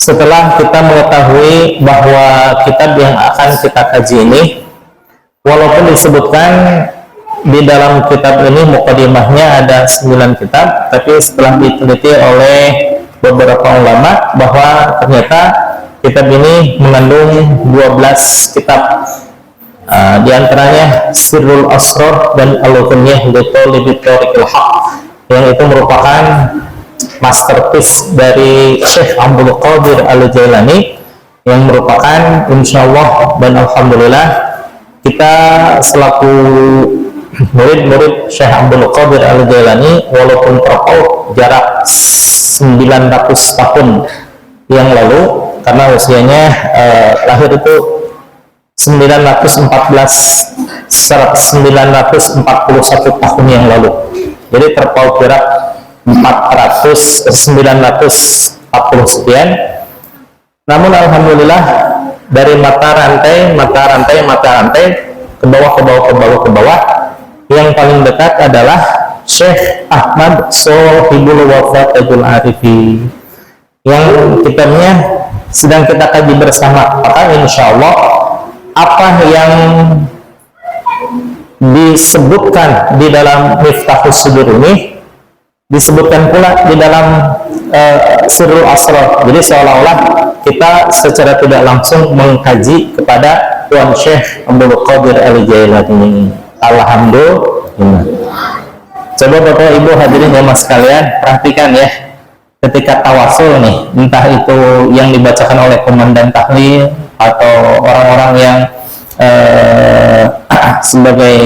Setelah kita mengetahui bahwa kitab yang akan kita kaji ini, walaupun disebutkan di dalam kitab ini mukadimahnya ada 9 kitab, tapi setelah diteliti oleh beberapa ulama bahwa ternyata kitab ini mengandung 12 kitab. Di antaranya Sirrul Asrar dan Al-Ghunyah li Talibi Thariqil Haq, yang itu merupakan masterpiece dari Syekh Abdul Qadir Al-Jailani, yang merupakan insyaallah dan alhamdulillah kita selaku murid-murid Syekh Abdul Qadir Al-Jailani, walaupun terpaut jarak 900 tahun yang lalu, karena usianya lahir itu 941 tahun yang lalu, jadi terpaut jarak 940 sekian. Namun alhamdulillah dari mata rantai ke bawah, yang paling dekat adalah Syekh Ahmad Sohibul Wafatul Arifi, yang kitabnya sedang kita kaji bersama. Maka insya Allah apa yang disebutkan di dalam Miftahus Sudur ini disebutkan pula di dalam Sirrul Asrar. Jadi seolah-olah kita secara tidak langsung mengkaji kepada Tuan Syekh Abdul Qadir Al-Jailani. Alhamdulillah. Coba Bapak Ibu hadirin jamaah sekalian, perhatikan ya, ketika tawasul nih, entah itu yang dibacakan oleh komandan tahlil atau orang-orang yang sebagai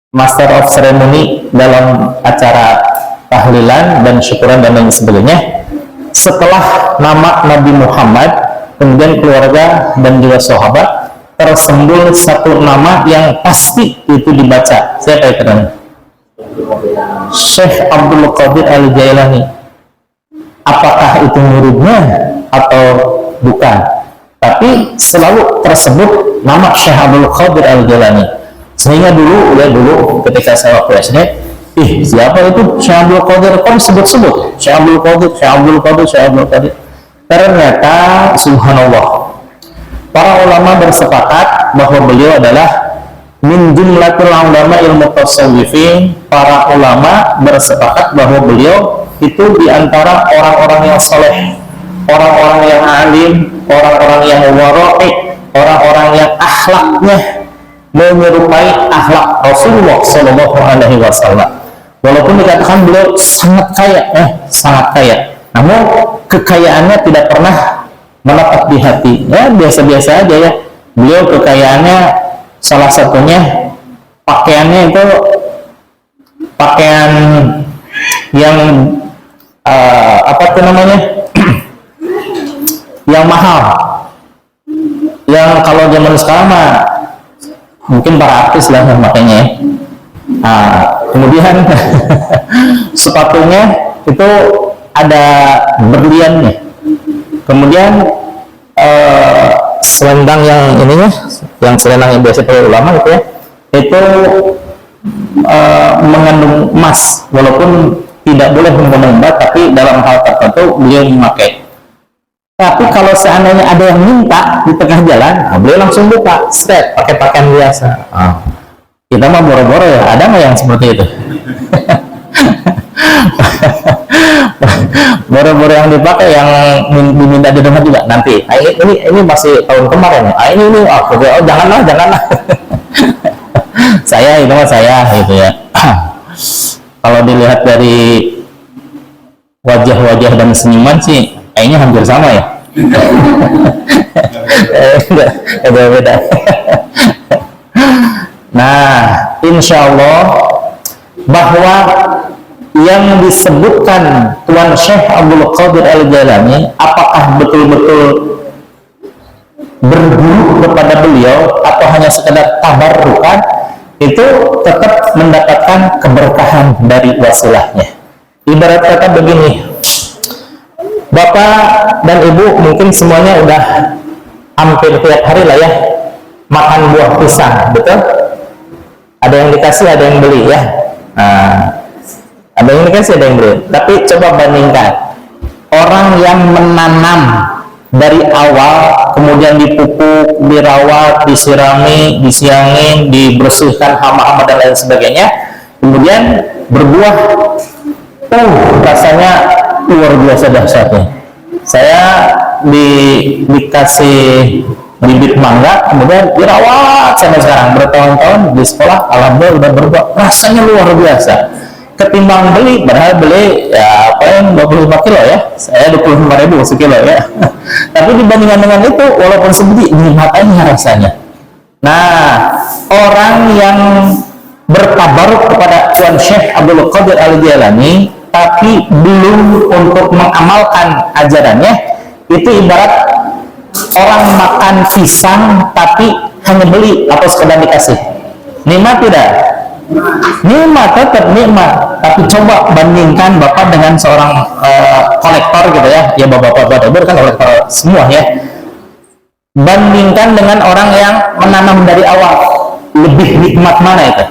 master of ceremony dalam acara tahlilan dan syukuran dan lain sebagainya, setelah nama Nabi Muhammad, kemudian keluarga dan juga sahabat, tersembul satu nama yang pasti itu dibaca. Siapa itu namanya? Syekh Abdul Qadir Al-Jailani. Apakah itu muridnya atau bukan? Tapi selalu tersebut nama Syekh Abdul Qadir Al-Jailani. Sehingga dulu ketika saya waktu SD, siapa itu Syekh Abdul Qadir? Kok disebut-sebut Syekh Abdul Qadir? Ternyata subhanallah, para ulama bersepakat bahwa beliau adalah min jumlatil ulama ilmu tasawwufin. Para ulama bersepakat bahwa beliau itu diantara orang-orang yang soleh, orang-orang yang alim, orang-orang yang wara'i, orang-orang yang akhlaknya menyerupai akhlak Rasulullah Shallallahu Alaihi Wasallam. Walaupun dikatakan beliau sangat kaya, namun kekayaannya tidak pernah melekat di hati. Ya biasa-biasa aja ya. Beliau kekayaannya salah satunya pakaiannya itu pakaian yang yang mahal, yang kalau zaman sekarang mah mungkin para artis lah makanya. Kemudian sepatunya itu ada berliannya. Kemudian selendang yang ininya, yang selendang yang biasa pakai ulama gitu ya, itu mengandung emas, walaupun tidak boleh menggunakan emas, tapi dalam hal tertentu beliau memakai. Tapi kalau seandainya ada yang minta di tengah jalan, beliau langsung buka, pakai pakaian biasa. Kita mah boro-boro ya, ada nggak yang seperti itu? Boro-boro yang dipakai, yang diminta di rumah juga nanti. Ini masih tahun kemarin. Janganlah. saya gitu ya. Kalau dilihat dari wajah-wajah dan senyuman sih, kayaknya hampir sama ya. Beda. Nah, insya Allah bahwa yang disebutkan Tuan Syekh Abdul Qadir Al-Jailani, apakah betul-betul berguru kepada beliau atau hanya sekedar tabarrukan, itu tetap mendapatkan keberkahan dari wasilahnya. Ibarat kata begini, Bapak dan Ibu mungkin semuanya udah hampir tiap hari lah ya makan buah pisang, betul? Ada yang dikasih, ada yang beli ya. Ada yang dikasih, ada yang beli. Tapi coba bandingkan orang orang yang menanam dari awal, kemudian dipupuk, dirawat, disirami, disiangin, dibersihkan hama-hama dan lain sebagainya, kemudian berbuah, rasanya luar biasa dahsyatnya. Saya dikasih bibit mangga, kemudian dirawat sampai sekarang bertahun-tahun di sekolah, alhamdulillah udah berbuah, rasanya luar biasa. Ketimbang beli, padahal beli ya apa yang 25 kilo ya, saya 25.000 sekilo ya. Tapi dibandingkan dengan itu, walaupun sedikit, nikmatnya rasanya. Nah, orang yang bertabaruk kepada Tuan Syekh Abdul Qadir Al-Jailani tapi belum untuk mengamalkan ajarannya, itu ibarat orang makan pisang tapi hanya beli atau sekedar dikasih. Nikmat tidak? Nikmat, tetap nikmat. Tapi coba bandingkan Bapak dengan seorang kolektor gitu ya, ya bapak-bapak kan kolektor semua ya. Bandingkan dengan orang yang menanam dari awal, lebih nikmat mana itu?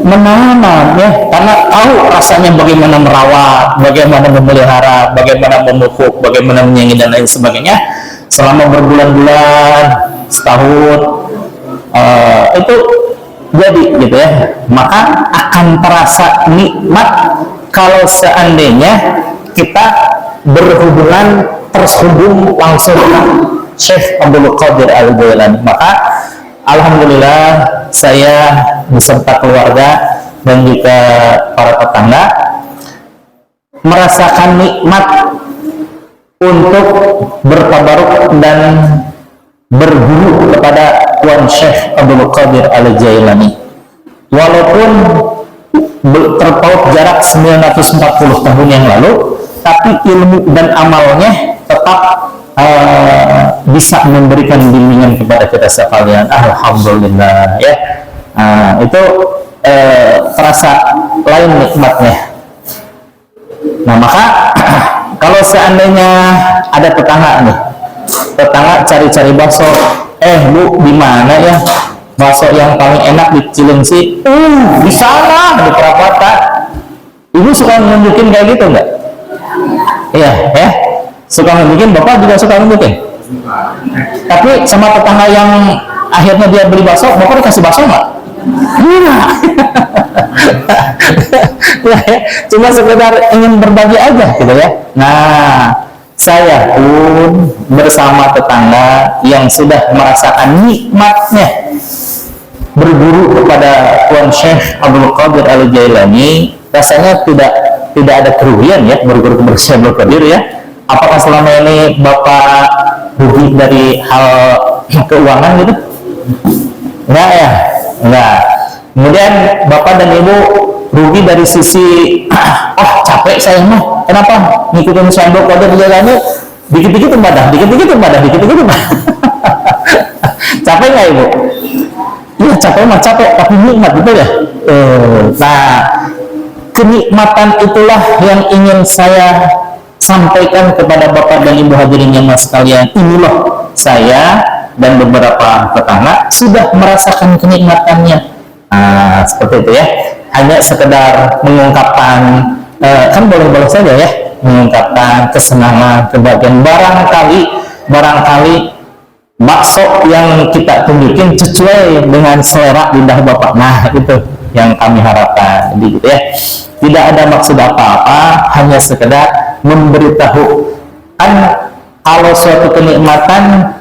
Menanam ya, karena tahu rasanya bagaimana merawat, bagaimana memelihara, bagaimana memupuk, bagaimana menyaingi dan lain sebagainya selama berbulan-bulan, setahun, itu jadi gitu ya, maka akan terasa nikmat kalau seandainya kita berhubungan, terhubung langsung dengan Syekh Abdul Qadir Al-Jailani. Maka alhamdulillah saya beserta keluarga dan juga para tetangga merasakan nikmat untuk bertabaruk dan berguru kepada Tuan Syekh Abdul Qadir Al-Jailani. Walaupun terpaut jarak 940 tahun yang lalu, tapi ilmu dan amalnya tetap bisa memberikan bimbingan kepada kita sekalian. Alhamdulillah ya. Itu terasa lain nikmatnya. Nah, maka kalau seandainya ada tetangga nih, tetangga cari-cari bakso, Bu, di mana ya bakso yang paling enak di Cilengsi? Di sana, di Purwakarta. Ibu suka nunjukin kayak gitu nggak? Iya, ya. Suka nunjukin, Bapak juga suka nunjukin. Tapi sama tetangga yang akhirnya dia beli bakso, Bapak dikasih bakso nggak? Iya. Cuma sekedar ingin berbagi aja gitu ya. Nah, saya pun bersama tetangga yang sudah merasakan nikmatnya berguru kepada Tuan Syekh Abdul Qadir Al-Jailani, rasanya tidak ada kerugian ya berguru kepada Syekh Abdul Qadir ya. Apakah selama ini Bapak rugi dari hal keuangan gitu? Enggak ya? Enggak. Kemudian Bapak dan Ibu rugi dari sisi capek saya mah, kenapa ngikutin Syekh Abdul Qadir Al-Jailani dikit-dikit ibadah, dikit-dikit ibadah, dikit-dikit ibadah. Capek nggak Ibu? Iya, capek mah capek, tapi nikmat betul ya. Nah, kenikmatan itulah yang ingin saya sampaikan kepada Bapak dan Ibu hadirin yang sekalian. Inilah saya dan beberapa tetangga sudah merasakan kenikmatannya. Seperti itu ya. Hanya sekedar mengungkapkan, kan boleh-boleh saja ya, mengungkapkan kesenangan, kebahagiaan. Barangkali bakso yang kita tunjukin sesuai dengan selera lidah Bapak. Nah, itu yang kami harapkan. Jadi gitu ya. Tidak ada maksud apa-apa, hanya sekedar memberitahu. Kan kalau suatu kenikmatan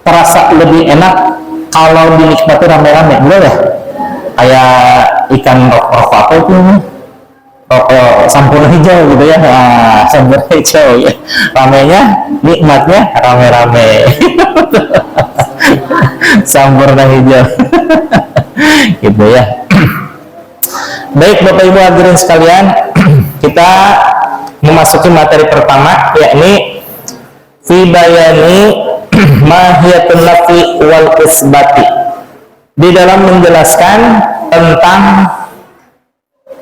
terasa lebih enak kalau dinikmati rame-rame, betul ya? Kayak ikan rokok apa itu? Rokok sampurna hijau gitu ya. Nah, sampurna hijau ya. Ramenya, nikmatnya rame-rame. Sampurna hijau. Gitu ya. Baik Bapak Ibu hadirin sekalian, kita memasuki materi pertama, yakni fi bayani mahiyatun nafi wal isbati. Di dalam menjelaskan tentang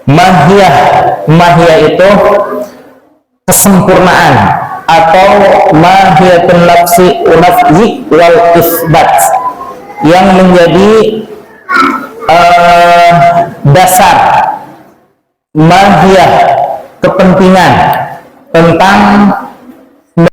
mahiyah itu kesempurnaan atau mahiyatun nafsi wal isbat, yang menjadi dasar mahiyah, kepentingan tentang